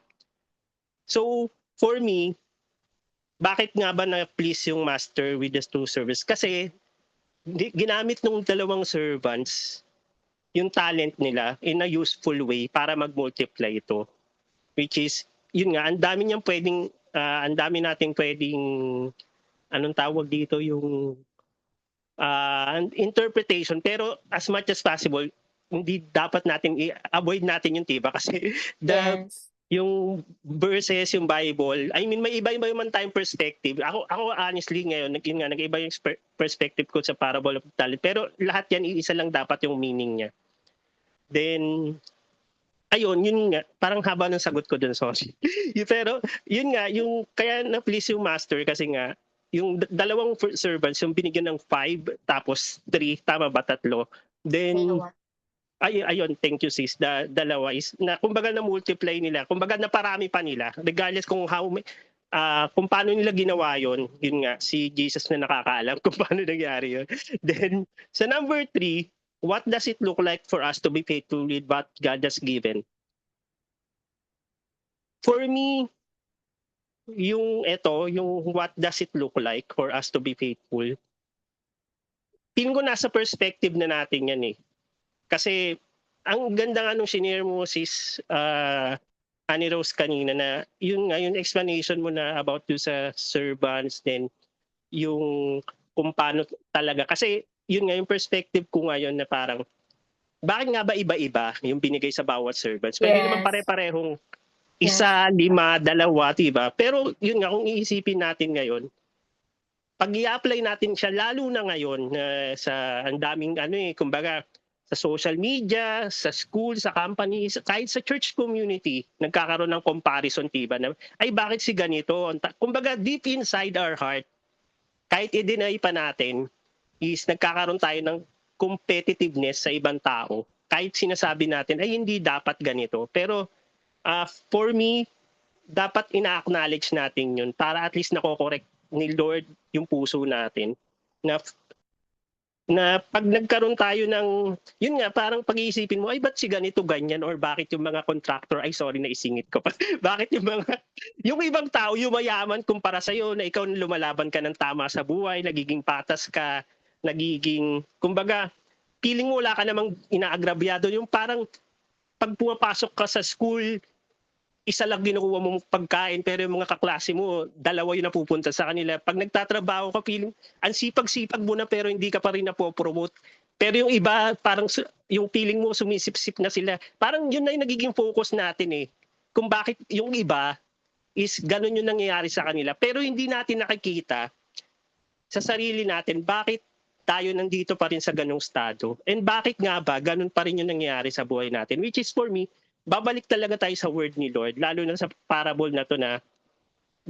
So, for me, bakit nga ba na-please yung master with the two servants? Kasi, ginamit ng dalawang servants yung talent nila in a useful way para mag-multiply ito. Which is, yun nga, ang dami niyang pwedeng, ang dami nating pwedeng, anong tawag dito, yung interpretation. Pero as much as possible, hindi dapat natin avoid natin yung tiba kasi Yes. yung verses, yung Bible, I mean, may iba-iba man tayong perspective. Ako honestly ngayon, yun nga, nag-iba yung perspective ko sa Parable of the Talent. Pero lahat yan, iisa lang dapat yung meaning niya. Then, ayun, yun nga, parang haba ng sagot ko dun, sorry. Pero, yun nga, yung, kaya na-please yung master kasi nga, yung dalawang servants, yung binigyan ng 5, tapos 3, tama ba, 3? Then, Dalawa. ayun, thank you sis, dalawa is, na, kumbaga na-multiply nila, kumbaga naparami pa nila, regardless kung kung paano nila ginawa yun nga, si Jesus na nakakaalam kung paano nangyari yun. Then, sa number 3, what does it look like for us to be faithful with what God has given? For me, yung what does it look like for us to be faithful? Tingin ko nasa perspective na natin yan eh. Kasi, ang ganda nga nung shinare mo sis, Annie Rose kanina na, yun nga, yung explanation mo na about yung sa servants, then yung kung paano talaga. Kasi, yun nga, yung perspective ko ngayon na parang, bakit nga ba iba-iba yung binigay sa bawat servants? Pwede naman Yes. pare-parehong 1, 5, 2, diba? Pero yun nga, kung iisipin natin ngayon, pag i-apply natin siya, lalo na ngayon, sa ang daming kumbaga, sa social media, sa school, sa companies, kahit sa church community, nagkakaroon ng comparison, diba? Na, ay, bakit si ganito? Kumbaga, deep inside our heart, kahit i-deny pa natin, is nagkakaroon tayo ng competitiveness sa ibang tao. Kahit sinasabi natin, ay hindi dapat ganito. Pero for me, dapat ina-acknowledge natin yun para at least nako-correct ni Lord yung puso natin na na pag nagkaroon tayo ng, yun nga, parang pag-iisipin mo, ay ba't si ganito ganyan, or bakit yung mga contractor, ay sorry na isingit ko pa, bakit yung ibang tao yumayaman kumpara sa'yo, na ikaw lumalaban ka ng tama sa buhay, nagiging patas ka, nagiging, kumbaga, feeling mo wala ka namang inaagrabyado, yung parang pag pumapasok ka sa school, isa lang kinukuha mong pagkain, pero yung mga kaklase mo, dalawa yung napupunta sa kanila. Pag nagtatrabaho ka, feeling, ang sipag-sipag mo na pero hindi ka pa rin napopromote. Pero yung iba, parang yung feeling mo sumisip-sip na sila. Parang yun na yung nagiging focus natin eh. Kung bakit yung iba is ganun yung nangyayari sa kanila. Pero hindi natin nakikita sa sarili natin bakit tayo nandito pa rin sa ganung estado. And bakit nga ba ganun pa rin yung nangyayari sa buhay natin. Which is for me, babalik talaga tayo sa word ni Lord, lalo na sa parable na to na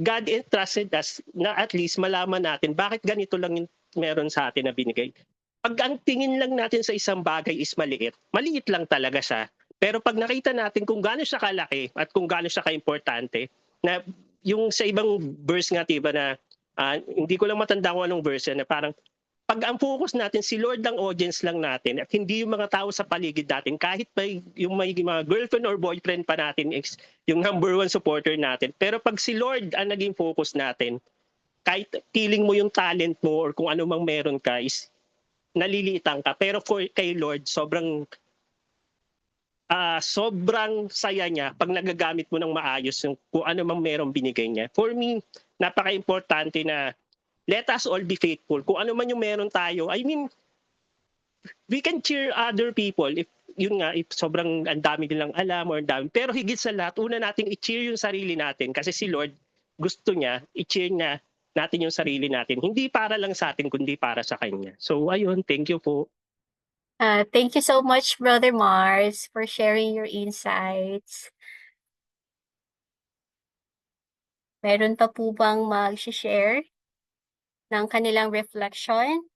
God entrusted us na at least malaman natin bakit ganito lang yung meron sa atin na binigay. Pag ang tingin lang natin sa isang bagay is maliit, maliit lang talaga siya. Pero pag nakita natin kung gaano siya kalaki at kung gaano siya kaimportante, na yung sa ibang verse nga diba na hindi ko lang matanda kung anong verse na parang pag ang focus natin, si Lord ang audience lang natin at hindi yung mga tao sa paligid natin, kahit yung may mga girlfriend or boyfriend pa natin, yung number one supporter natin. Pero pag si Lord ang naging focus natin, kahit feeling mo yung talent mo or kung ano mang meron ka, is naliliitan ka. Pero kay Lord, sobrang saya niya pag nagagamit mo ng maayos yung kung ano mang merong binigay niya. For me, napaka-importante na let us all be faithful. Kung ano man yung meron tayo, I mean, we can cheer other people if yun nga, if sobrang ang dami nilang alam or ang dami. Pero higit sa lahat, una nating i-cheer yung sarili natin kasi si Lord gusto niya, i-cheer niya natin yung sarili natin. Hindi para lang sa atin, kundi para sa Kanya. So ayun, thank you po. Thank you so much, Brother Mars, for sharing your insights. Meron pa po bang mag-share ng kanilang reflection?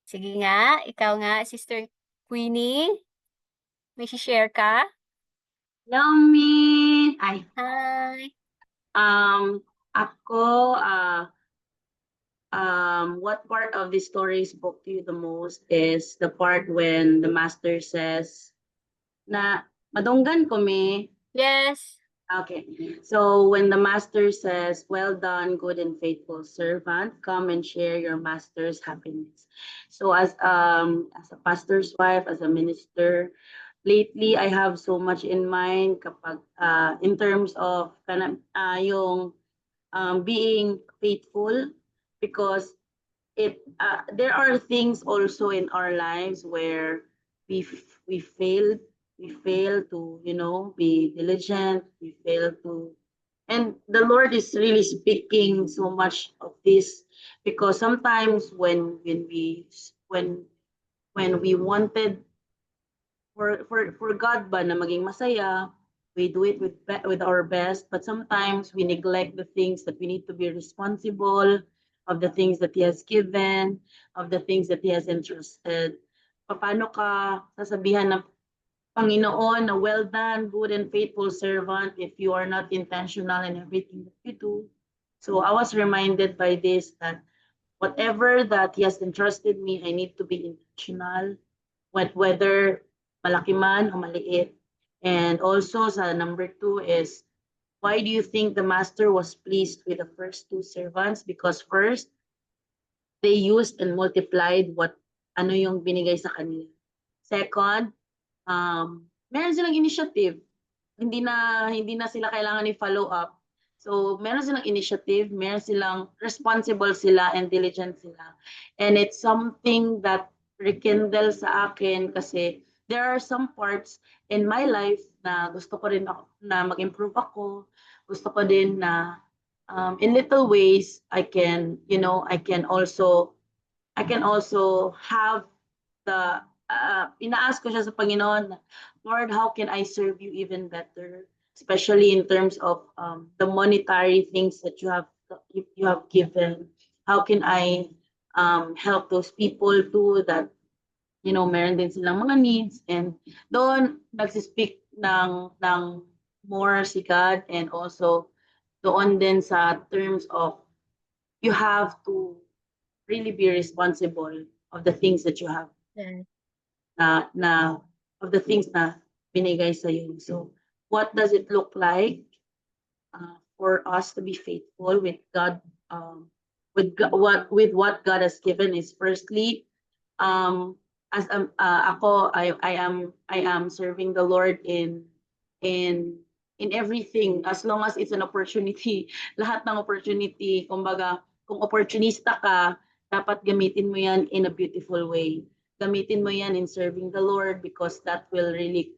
Sige nga, ikaw nga, Sister Queenie. May share ka? Hello, Min! Ay, Hi! ako, what part of the story spoke to you the most is the part when the master says na madunggan ko mi. Yes. Okay, so when the master says, well done, good and faithful servant, come and share your master's happiness. So as a pastor's wife, as a minister, lately I have so much in mind kapag in terms of yung being faithful, because there are things also in our lives where we fail to be diligent, we fail to, and the Lord is really speaking so much of this, because sometimes when we wanted for God ba na maging masaya, we do it with our best, but sometimes we neglect the things that we need to be responsible of, the things that He has given, of the things that He has entrusted. Paano ka sasabihan ng Panginoon na well done, good and faithful servant, if you are not intentional in everything that you do? So I was reminded by this that whatever that He has entrusted me, I need to be intentional, whether malaki man o maliit. And also sa number 2 is, why do you think the master was pleased with the first 2 servants? Because first, they used and multiplied ano yung binigay sa kanila. Second, meron silang initiative. Hindi na sila kailangan i-follow up. So meron silang initiative, meron silang responsible sila and diligent sila. And it's something that rekindle sa akin, kasi there are some parts in my life na gusto ko rin na mag-improve ako. Gusto ko din na in little ways I can also have the inaask ko siya sa Panginoon, Lord, how can I serve you even better, especially in terms of the monetary things that you have given. How can I help those people too that meron din silang mga needs, and doon nagsispeak ng more si God, and also doon din sa terms of you have to really be responsible of the things that you have, Yes. na of the things na binigay sa iyo. So, what does it look like for us to be faithful with God? What God has given is firstly, as ako, I am serving the Lord in in everything, as long as it's an opportunity. Lahat ng opportunity, kumbaga, kung opportunista ka, dapat gamitin mo yan in a beautiful way. Gamitin mo yan in serving the Lord, because that will really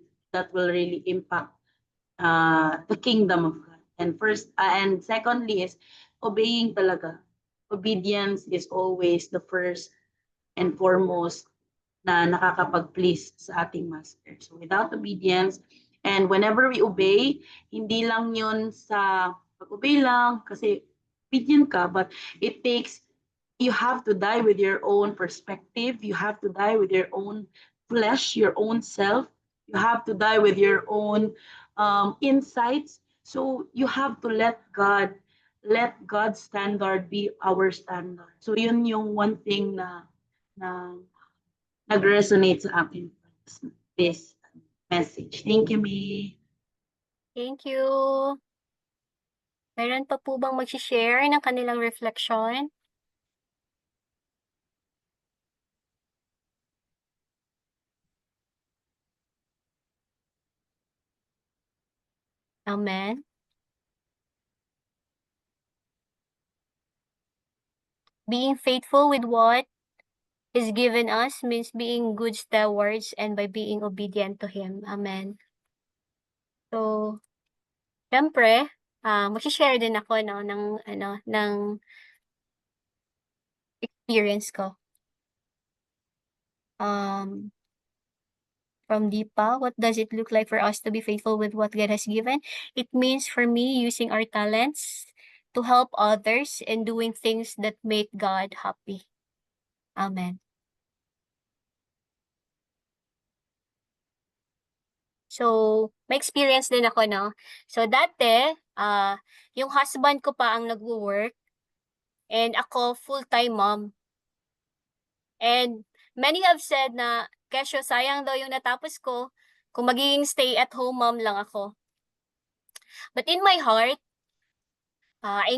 impact the kingdom of God. And secondly is obeying talaga. Obedience is always the first and foremost na nakakapag-please sa ating master. So without obedience, and whenever we obey, hindi lang yun sa pag-obey lang kasi obedient ka, but it takes, you have to die with your own perspective, you have to die with your own flesh, your own self, you have to die with your own insights. So you have to let God's standard be our standard. So yun yung one thing na nag-resonate sa akin this message. Thank you, May. Thank you. Meron pa po bang mag-share ng kanilang reflection? Amen. Being faithful with what is given us means being good stewards and by being obedient to Him. Amen. So, syempre, mag-share din ako ng experience ko. From Deepa, what does it look like for us to be faithful with what God has given? It means for me using our talents to help others and doing things that make God happy. Amen. So, may experience din ako, no? So, dati, yung husband ko pa ang nagwo-work and ako full-time mom. And many have said na, kesyo sayang daw yung natapos ko kung magiging stay-at-home mom lang ako. But in my heart, I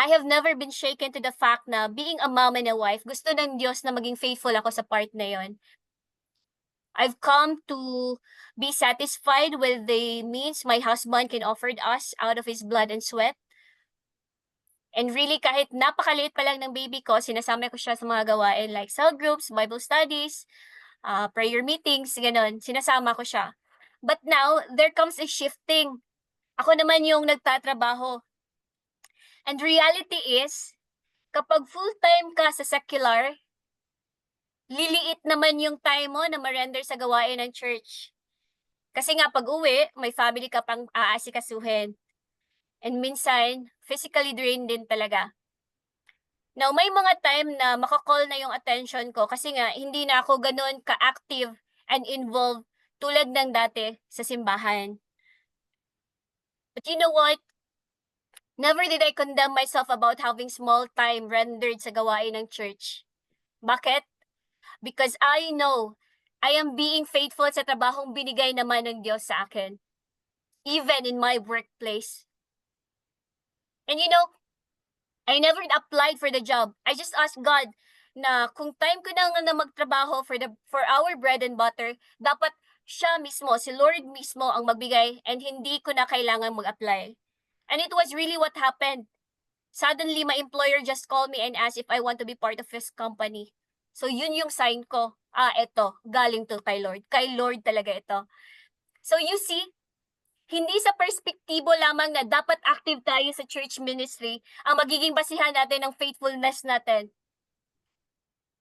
have never been shaken to the fact na being a mom and a wife, gusto ng Diyos na maging faithful ako sa part na yon. I've come to be satisfied with the means my husband can offer us out of his blood and sweat. And really, kahit napakaliit pa lang ng baby ko, sinasama ko siya sa mga gawain like cell groups, Bible studies, prayer meetings, ganun. Sinasama ko siya. But now, there comes a shifting. Ako naman yung nagtatrabaho. And reality is, kapag full-time ka sa secular, liliit naman yung time mo na ma-render sa gawain ng church. Kasi nga pag-uwi, may family ka pang aasikasuhin. And minsan, physically drained din talaga. Now, may mga time na makakall na yung attention ko kasi nga hindi na ako ganun ka-active and involved tulad ng dati sa simbahan. But you know what? Never did I condemn myself about having small time rendered sa gawain ng church. Bakit? Because I know I am being faithful sa trabahong binigay naman ng Diyos sa akin. Even in my workplace. And you know, I never applied for the job. I just asked God na kung time ko na magtrabaho for our bread and butter, dapat siya mismo, si Lord mismo ang magbigay and hindi ko na kailangan mag-apply. And it was really what happened. Suddenly, my employer just called me and asked if I want to be part of his company. So yun yung sign ko. Eto, galing to kay Lord. Kay Lord talaga ito. So you see, hindi sa perspektibo lamang na dapat active tayo sa church ministry ang magiging basihan natin ng faithfulness natin.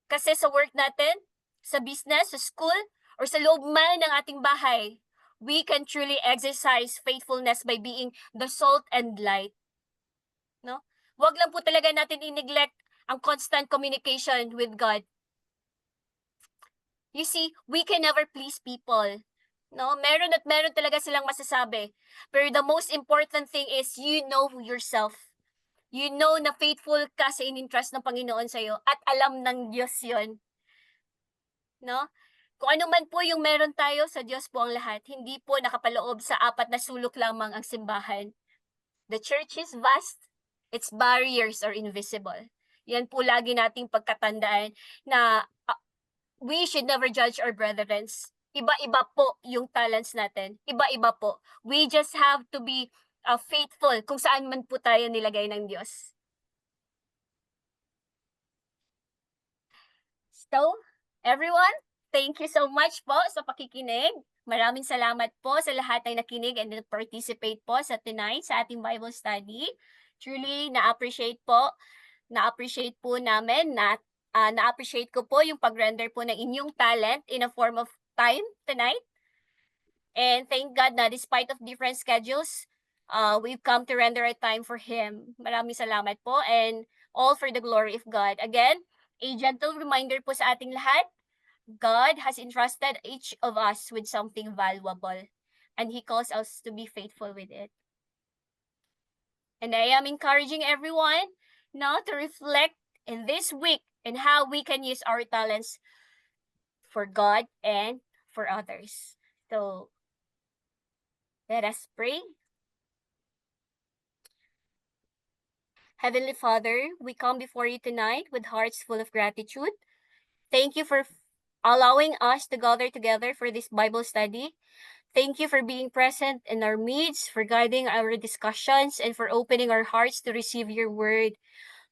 Kasi sa work natin, sa business, sa school, or sa loob man ng ating bahay, we can truly exercise faithfulness by being the salt and light. No? Huwag lang po talaga natin i-neglect ang constant communication with God. You see, we can never please people. No, meron talaga silang masasabi. Pero the most important thing is you know yourself. You know na faithful ka sa in-entrust ng Panginoon sa'yo at alam ng Diyos yon, no? Kung ano man po yung meron tayo, sa Diyos po ang lahat. Hindi po nakapaloob sa 4 na sulok lamang ang simbahan. The church is vast. Its barriers are invisible. Yan po lagi nating pagkatandaan na we should never judge our brethren. Iba-iba po yung talents natin. Iba-iba po. We just have to be faithful kung saan man po tayo nilagay ng Diyos. So, everyone, thank you so much po sa pakikinig. Maraming salamat po sa lahat ng nakinig and participate po sa tonight sa ating Bible study. Truly, na-appreciate po namin na-appreciate ko po yung pag-render po ng inyong talent in a form of time tonight. And thank God na despite of different schedules, we've come to render a time for Him. Maraming salamat po and all for the glory of God. Again, a gentle reminder po sa ating lahat, God has entrusted each of us with something valuable and He calls us to be faithful with it. And I am encouraging everyone now to reflect in this week and how we can use our talents for God and for others. So, let us pray. Heavenly Father, we come before you tonight with hearts full of gratitude. Thank you for allowing us to gather together for this Bible study. Thank you for being present in our midst, for guiding our discussions, and for opening our hearts to receive your word.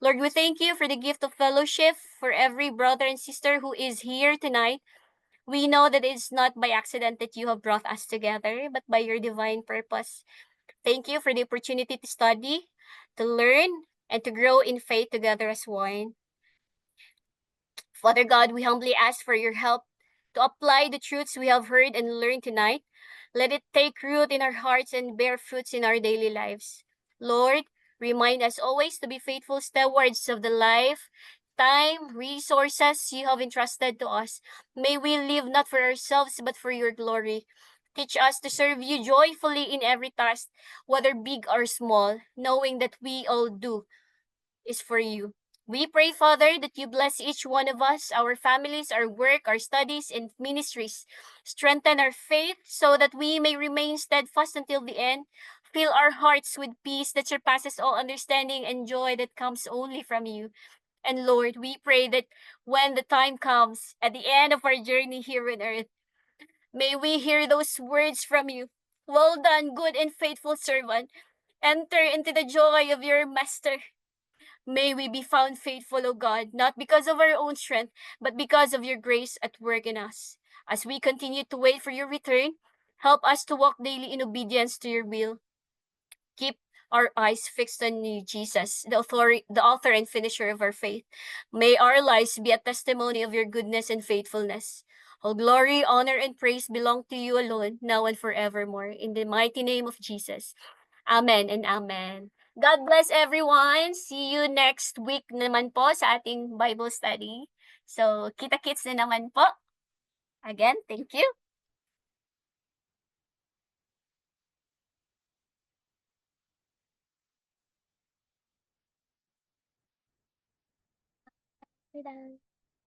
Lord, we thank you for the gift of fellowship for every brother and sister who is here tonight. We know that it's not by accident that you have brought us together, but by your divine purpose. Thank you for the opportunity to study, to learn, and to grow in faith together as one. Father God, we humbly ask for your help to apply the truths we have heard and learned tonight. Let it take root in our hearts and bear fruits in our daily lives. Lord, remind us always to be faithful stewards of the life, time, resources you have entrusted to us. May we live not for ourselves, but for your glory. Teach us to serve you joyfully in every task, whether big or small, knowing that we all do is for you. We pray, Father, that you bless each one of us, our families, our work, our studies, and ministries. Strengthen our faith so that we may remain steadfast until the end. Fill our hearts with peace that surpasses all understanding and joy that comes only from you. And Lord, we pray that when the time comes at the end of our journey here on earth, may we hear those words from you. Well done, good and faithful servant. Enter into the joy of your master. May we be found faithful, O God, not because of our own strength, but because of your grace at work in us. As we continue to wait for your return, help us to walk daily in obedience to your will. Keep our eyes fixed on you, Jesus, the author and finisher of our faith. May our lives be a testimony of your goodness and faithfulness. All glory, honor, and praise belong to you alone, now and forevermore. In the mighty name of Jesus. Amen and amen. God bless everyone. See you next week naman po sa ating Bible study. So, kita-kits na naman po. Again, thank you. Bye.